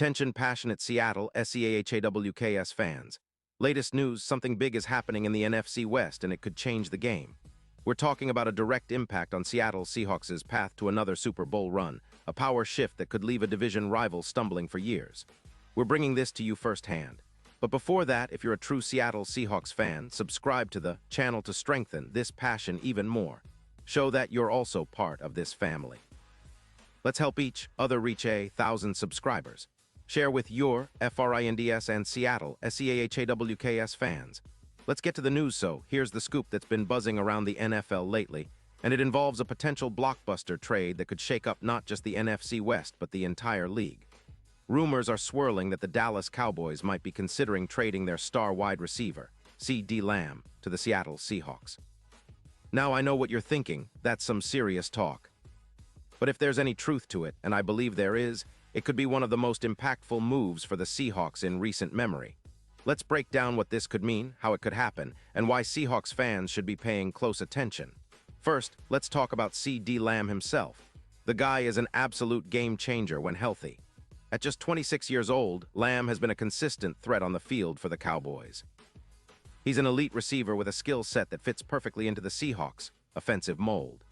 Attention passionate Seattle Seahawks fans. Latest news, something big is happening in the NFC West and it could change the game. We're talking about a direct impact on Seattle Seahawks' path to another Super Bowl run, a power shift that could leave a division rival stumbling for years. We're bringing this to you firsthand. But before that, if you're a true Seattle Seahawks fan, subscribe to the channel to strengthen this passion even more. Show that you're also part of this family. Let's help each other reach 1,000 subscribers. Share with your FRINDS and Seattle SEAHAWKS fans. Let's get to the news. So here's the scoop that's been buzzing around the NFL lately, and it involves a potential blockbuster trade that could shake up not just the NFC West but the entire league. Rumors are swirling that the Dallas Cowboys might be considering trading their star wide receiver, CeeDee Lamb, to the Seattle Seahawks. Now I know what you're thinking, that's some serious talk. But if there's any truth to it, and I believe there is, it could be one of the most impactful moves for the Seahawks in recent memory. Let's break down what this could mean, how it could happen, and why Seahawks fans should be paying close attention. First, let's talk about CeeDee Lamb himself. The guy is an absolute game changer when healthy. At just 26 years old, Lamb has been a consistent threat on the field for the Cowboys. He's an elite receiver with a skill set that fits perfectly into the Seahawks' offensive mold.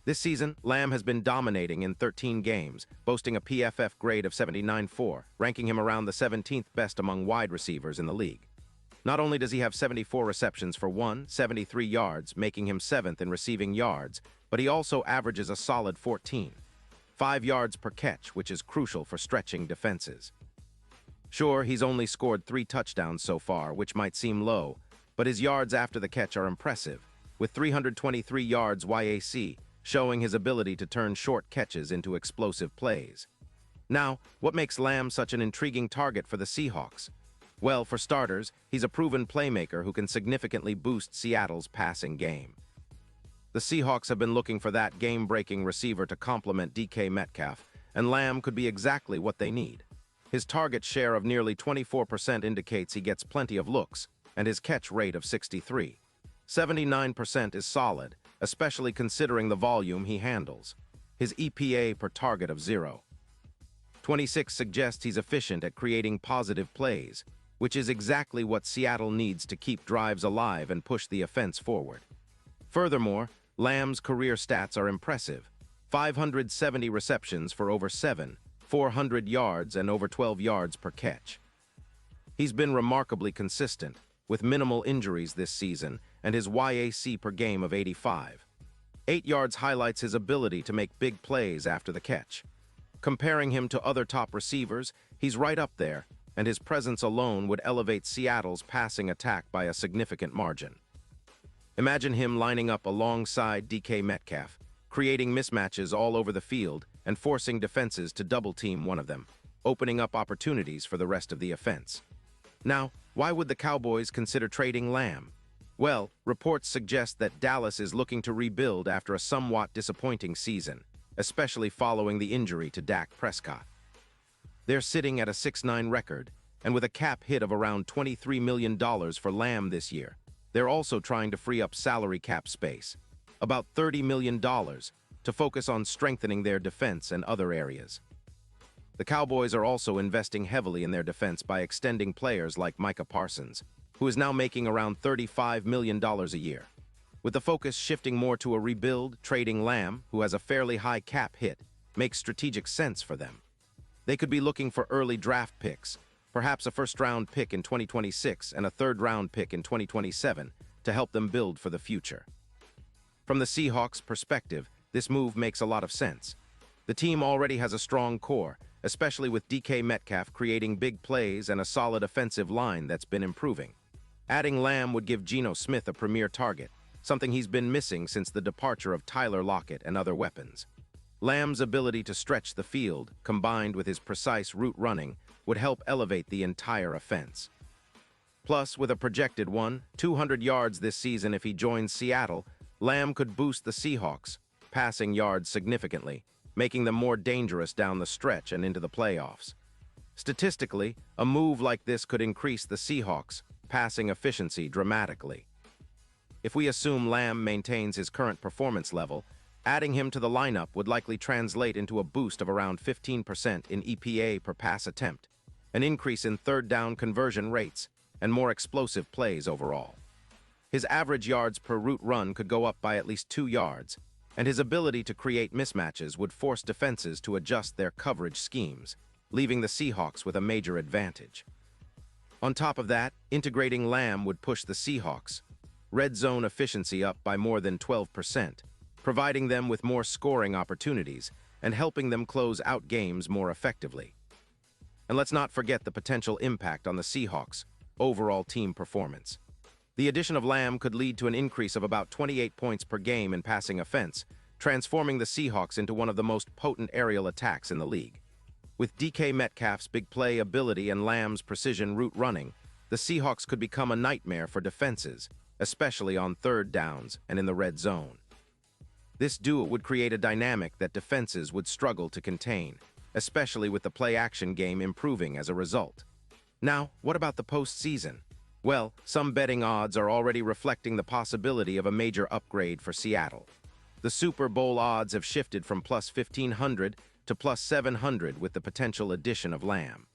This season, Lamb has been dominating in 13 games, boasting a PFF grade of 79.4, ranking him around the 17th best among wide receivers in the league. Not only does he have 74 receptions for 173 yards, making him 7th in receiving yards, but he also averages a solid 5 yards per catch, which is crucial for stretching defenses. Sure, he's only scored 3 touchdowns so far, which might seem low, but his yards after the catch are impressive, with 323 yards YAC, showing his ability to turn short catches into explosive plays. Now, what makes Lamb such an intriguing target for the Seahawks? Well, for starters, he's a proven playmaker who can significantly boost Seattle's passing game. The Seahawks have been looking for that game-breaking receiver to complement DK Metcalf, and Lamb could be exactly what they need. His target share of nearly 24% indicates he gets plenty of looks, and his catch rate of 79% is solid, especially considering the volume he handles. His EPA per target of 0.26 suggests he's efficient at creating positive plays, which is exactly what Seattle needs to keep drives alive and push the offense forward. Furthermore, Lamb's career stats are impressive. 570 receptions for over 400 yards and over 12 yards per catch. He's been remarkably consistent, with minimal injuries this season, and his YAC per game of 85. 8 yards highlights his ability to make big plays after the catch. Comparing him to other top receivers, he's right up there, and his presence alone would elevate Seattle's passing attack by a significant margin. Imagine him lining up alongside DK Metcalf, creating mismatches all over the field and forcing defenses to double-team one of them, opening up opportunities for the rest of the offense. Now, why would the Cowboys consider trading Lamb? Well, reports suggest that Dallas is looking to rebuild after a somewhat disappointing season, especially following the injury to Dak Prescott. They're sitting at a 6-9 record, and with a cap hit of around $23 million for Lamb this year, they're also trying to free up salary cap space, about $30 million, to focus on strengthening their defense and other areas. The Cowboys are also investing heavily in their defense by extending players like Micah Parsons, who is now making around $35 million a year. With the focus shifting more to a rebuild, trading Lamb, who has a fairly high cap hit, makes strategic sense for them. They could be looking for early draft picks, perhaps a first-round pick in 2026 and a third-round pick in 2027, to help them build for the future. From the Seahawks' perspective, this move makes a lot of sense. The team already has a strong core, especially with DK Metcalf creating big plays and a solid offensive line that's been improving. Adding Lamb would give Geno Smith a premier target, something he's been missing since the departure of Tyler Lockett and other weapons. Lamb's ability to stretch the field, combined with his precise route running, would help elevate the entire offense. Plus, with a projected 200 yards this season if he joins Seattle, Lamb could boost the Seahawks' passing yards significantly, making them more dangerous down the stretch and into the playoffs. Statistically, a move like this could increase the Seahawks' passing efficiency dramatically. If we assume Lamb maintains his current performance level, adding him to the lineup would likely translate into a boost of around 15% in EPA per pass attempt, an increase in third down conversion rates, and more explosive plays overall. His average yards per route run could go up by at least 2 yards, and his ability to create mismatches would force defenses to adjust their coverage schemes, leaving the Seahawks with a major advantage. On top of that, integrating Lamb would push the Seahawks' red zone efficiency up by more than 12%, providing them with more scoring opportunities and helping them close out games more effectively. And let's not forget the potential impact on the Seahawks' overall team performance. The addition of Lamb could lead to an increase of about 28 points per game in passing offense, transforming the Seahawks into one of the most potent aerial attacks in the league. With DK Metcalf's big play ability and Lamb's precision route running, the Seahawks could become a nightmare for defenses, especially on third downs and in the red zone. This duo would create a dynamic that defenses would struggle to contain, especially with the play-action game improving as a result. Now, what about the postseason? Well, some betting odds are already reflecting the possibility of a major upgrade for Seattle. The Super Bowl odds have shifted from plus 1,500 to plus 700 with the potential addition of Lamb.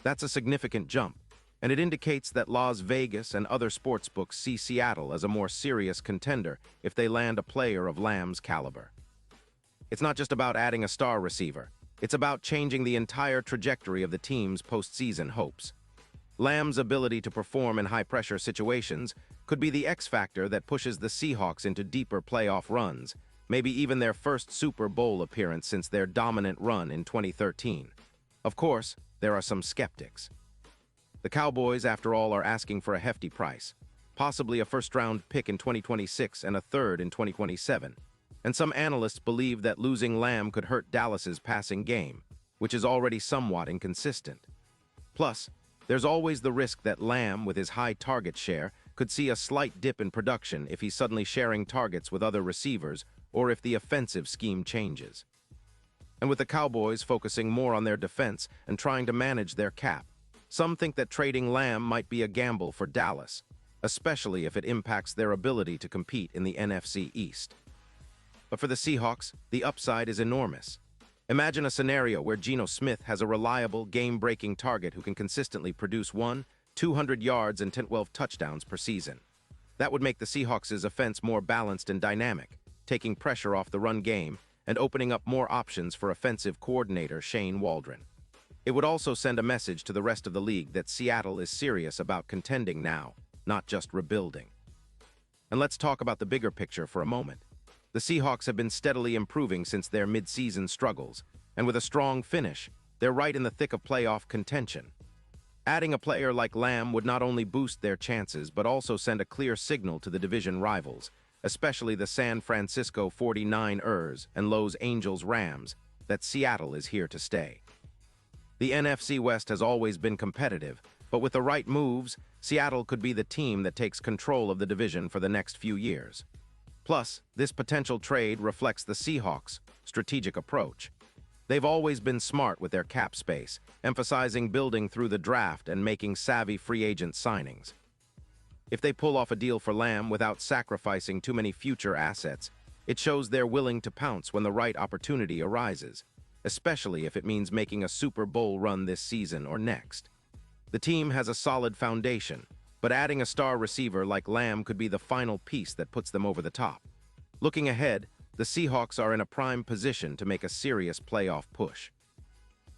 That's a significant jump, and it indicates that Las Vegas and other sportsbooks see Seattle as a more serious contender if they land a player of Lamb's caliber. It's not just about adding a star receiver. It's about changing the entire trajectory of the team's postseason hopes. Lamb's ability to perform in high-pressure situations could be the X factor that pushes the Seahawks into deeper playoff runs, maybe even their first Super Bowl appearance since their dominant run in 2013. Of course, there are some skeptics. The Cowboys, after all, are asking for a hefty price, possibly a first-round pick in 2026 and a third in 2027. And some analysts believe that losing Lamb could hurt Dallas's passing game, which is already somewhat inconsistent. Plus, there's always the risk that Lamb, with his high target share, could see a slight dip in production if he's suddenly sharing targets with other receivers or if the offensive scheme changes. And with the Cowboys focusing more on their defense and trying to manage their cap, some think that trading Lamb might be a gamble for Dallas, especially if it impacts their ability to compete in the NFC East. But for the Seahawks, the upside is enormous. Imagine a scenario where Geno Smith has a reliable, game-breaking target who can consistently produce 200 yards and 12 touchdowns per season. That would make the Seahawks' offense more balanced and dynamic, taking pressure off the run game and opening up more options for offensive coordinator Shane Waldron. It would also send a message to the rest of the league that Seattle is serious about contending now, not just rebuilding. And let's talk about the bigger picture for a moment. The Seahawks have been steadily improving since their mid-season struggles, and with a strong finish, they're right in the thick of playoff contention. Adding a player like Lamb would not only boost their chances, but also send a clear signal to the division rivals, especially the San Francisco 49ers and Los Angeles Rams, that Seattle is here to stay. The NFC West has always been competitive, but with the right moves, Seattle could be the team that takes control of the division for the next few years. Plus, this potential trade reflects the Seahawks' strategic approach. They've always been smart with their cap space, emphasizing building through the draft and making savvy free agent signings. If they pull off a deal for Lamb without sacrificing too many future assets, it shows they're willing to pounce when the right opportunity arises, especially if it means making a Super Bowl run this season or next. The team has a solid foundation, but adding a star receiver like Lamb could be the final piece that puts them over the top. Looking ahead, the Seahawks are in a prime position to make a serious playoff push.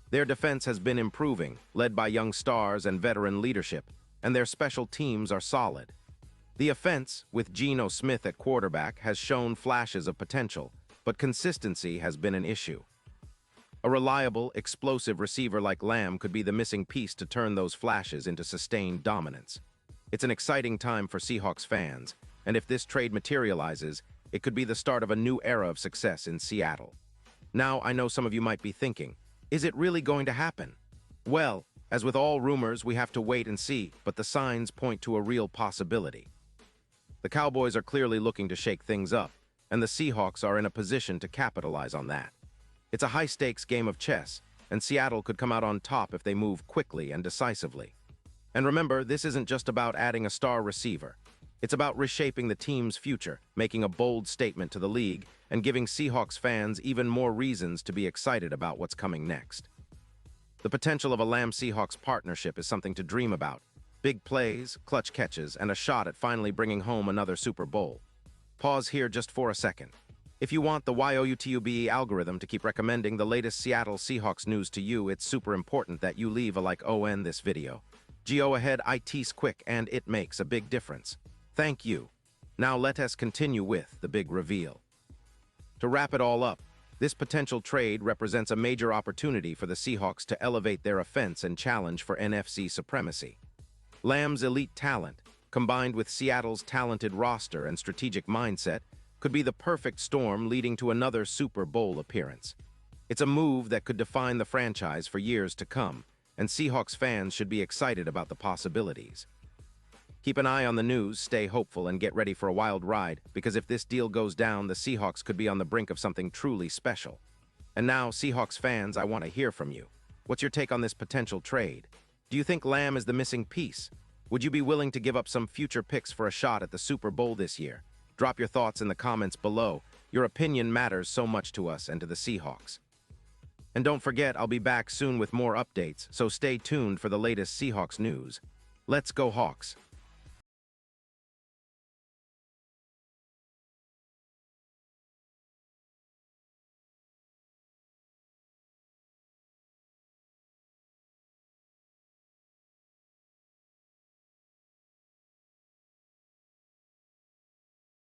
Their defense has been improving, led by young stars and veteran leadership, and their special teams are solid. The offense, with Geno Smith at quarterback, has shown flashes of potential, but consistency has been an issue. A reliable, explosive receiver like Lamb could be the missing piece to turn those flashes into sustained dominance. It's an exciting time for Seahawks fans, and if this trade materializes, it could be the start of a new era of success in Seattle. Now, I know some of you might be thinking, is it really going to happen? Well, as with all rumors, we have to wait and see, but the signs point to a real possibility. The Cowboys are clearly looking to shake things up, and the Seahawks are in a position to capitalize on that. It's a high-stakes game of chess, and Seattle could come out on top if they move quickly and decisively. And remember, this isn't just about adding a star receiver. It's about reshaping the team's future, making a bold statement to the league, and giving Seahawks fans even more reasons to be excited about what's coming next. The potential of a Lamb-Seahawks partnership is something to dream about. Big plays, clutch catches, and a shot at finally bringing home another Super Bowl. Pause here just for a second. If you want the YOUTUBE algorithm to keep recommending the latest Seattle Seahawks news to you, it's super important that you leave a like on this video. Go ahead, it's quick and it makes a big difference. Thank you. Now let us continue with the big reveal. To wrap it all up, this potential trade represents a major opportunity for the Seahawks to elevate their offense and challenge for NFC supremacy. Lamb's elite talent, combined with Seattle's talented roster and strategic mindset, could be the perfect storm leading to another Super Bowl appearance. It's a move that could define the franchise for years to come, and Seahawks fans should be excited about the possibilities. Keep an eye on the news, stay hopeful, and get ready for a wild ride, because if this deal goes down, the Seahawks could be on the brink of something truly special. And now, Seahawks fans, I want to hear from you. What's your take on this potential trade? Do you think Lamb is the missing piece? Would you be willing to give up some future picks for a shot at the Super Bowl this year? Drop your thoughts in the comments below. Your opinion matters so much to us and to the Seahawks. And don't forget, I'll be back soon with more updates, so stay tuned for the latest Seahawks news. Let's go Hawks!